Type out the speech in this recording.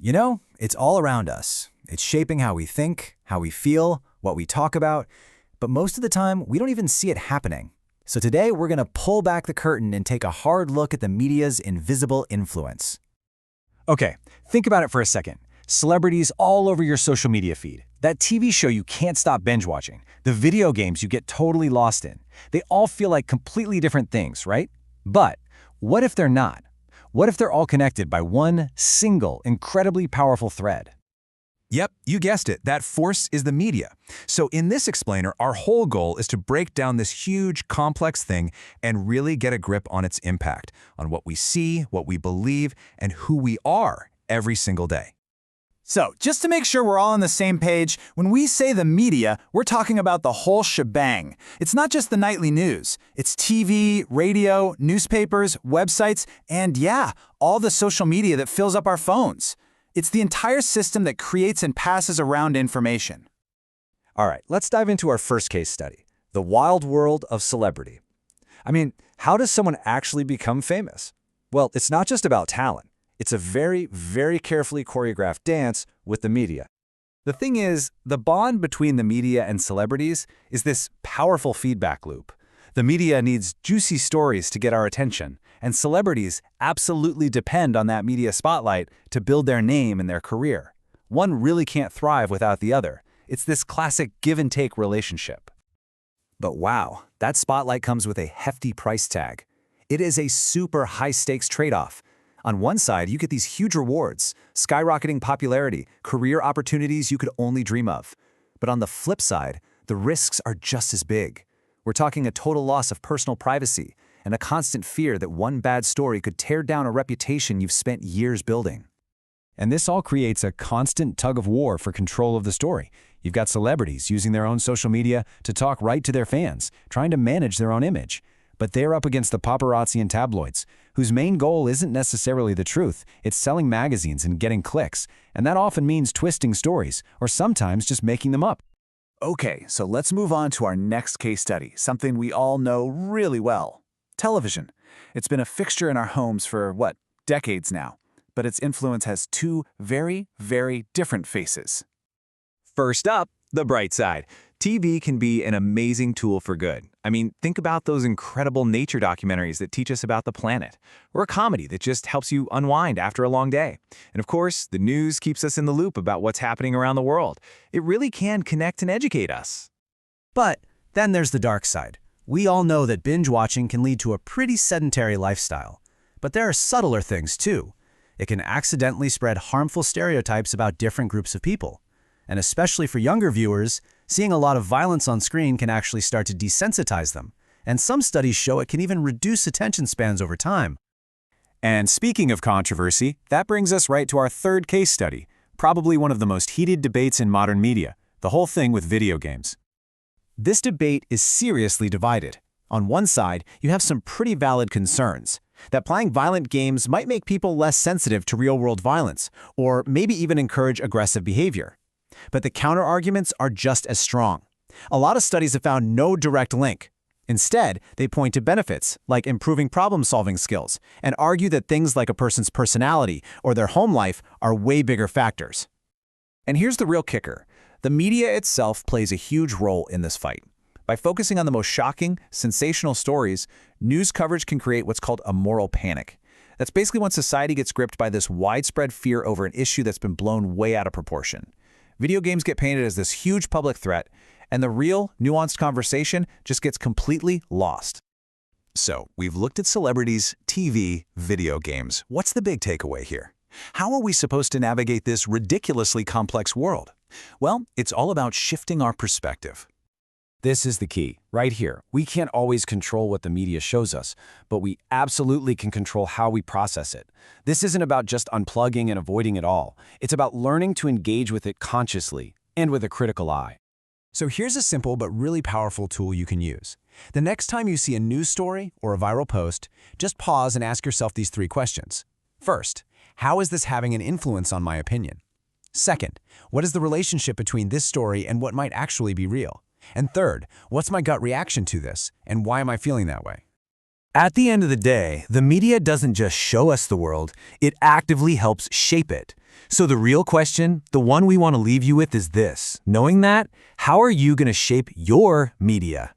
It's all around us. It's shaping how we think, how we feel, what we talk about, but most of the time, we don't even see it happening. So today, we're going to pull back the curtain and take a hard look at the media's invisible influence. Okay, think about it for a second. Celebrities all over your social media feed. That TV show you can't stop binge watching. The video games you get totally lost in. They all feel like completely different things, right? But what if they're not? What if they're all connected by one single, incredibly powerful thread? Yep, you guessed it. That force is the media. So in this explainer, our whole goal is to break down this huge, complex thing and really get a grip on its impact, on what we see, what we believe, and who we are every single day. So, just to make sure we're all on the same page, when we say the media, we're talking about the whole shebang. It's not just the nightly news. It's TV, radio, newspapers, websites, and yeah, all the social media that fills up our phones. It's the entire system that creates and passes around information. All right, let's dive into our first case study, the wild world of celebrity. How does someone actually become famous? Well, it's not just about talent. It's a very, very carefully choreographed dance with the media. The thing is, the bond between the media and celebrities is this powerful feedback loop. The media needs juicy stories to get our attention, and celebrities absolutely depend on that media spotlight to build their name and their career. One really can't thrive without the other. It's this classic give-and-take relationship. But wow, that spotlight comes with a hefty price tag. It is a super high-stakes trade-off. On one side, you get these huge rewards, skyrocketing popularity, career opportunities you could only dream of. But on the flip side, the risks are just as big. We're talking a total loss of personal privacy and a constant fear that one bad story could tear down a reputation you've spent years building. And this all creates a constant tug of war for control of the story. You've got celebrities using their own social media to talk right to their fans, trying to manage their own image. But they're up against the paparazzi and tabloids, whose main goal isn't necessarily the truth. It's selling magazines and getting clicks, and that often means twisting stories, or sometimes just making them up. Okay, so let's move on to our next case study, something we all know really well. Television. It's been a fixture in our homes for, decades now. But its influence has two very, very different faces. First up, the bright side. TV can be an amazing tool for good. Think about those incredible nature documentaries that teach us about the planet, or a comedy that just helps you unwind after a long day. And of course, the news keeps us in the loop about what's happening around the world. It really can connect and educate us. But then there's the dark side. We all know that binge watching can lead to a pretty sedentary lifestyle. But there are subtler things too. It can accidentally spread harmful stereotypes about different groups of people. And especially for younger viewers, seeing a lot of violence on screen can actually start to desensitize them. And some studies show it can even reduce attention spans over time. And speaking of controversy, that brings us right to our third case study, probably one of the most heated debates in modern media, the whole thing with video games. This debate is seriously divided. On one side, you have some pretty valid concerns that playing violent games might make people less sensitive to real-world violence, or maybe even encourage aggressive behavior. But the counter-arguments are just as strong. A lot of studies have found no direct link. Instead, they point to benefits, like improving problem-solving skills, and argue that things like a person's personality or their home life are way bigger factors. And here's the real kicker. The media itself plays a huge role in this fight. By focusing on the most shocking, sensational stories, news coverage can create what's called a moral panic. That's basically when society gets gripped by this widespread fear over an issue that's been blown way out of proportion. Video games get painted as this huge public threat, and the real, nuanced conversation just gets completely lost. So, we've looked at celebrities, TV, video games. What's the big takeaway here? How are we supposed to navigate this ridiculously complex world? Well, it's all about shifting our perspective. This is the key, right here. We can't always control what the media shows us, but we absolutely can control how we process it. This isn't about just unplugging and avoiding it all. It's about learning to engage with it consciously and with a critical eye. So here's a simple but really powerful tool you can use. The next time you see a news story or a viral post, just pause and ask yourself these three questions. First, how is this having an influence on my opinion? Second, what is the relationship between this story and what might actually be real? And third, what's my gut reaction to this, and why am I feeling that way? At the end of the day, the media doesn't just show us the world, it actively helps shape it. So the real question, the one we want to leave you with is this. Knowing that, how are you going to shape your media?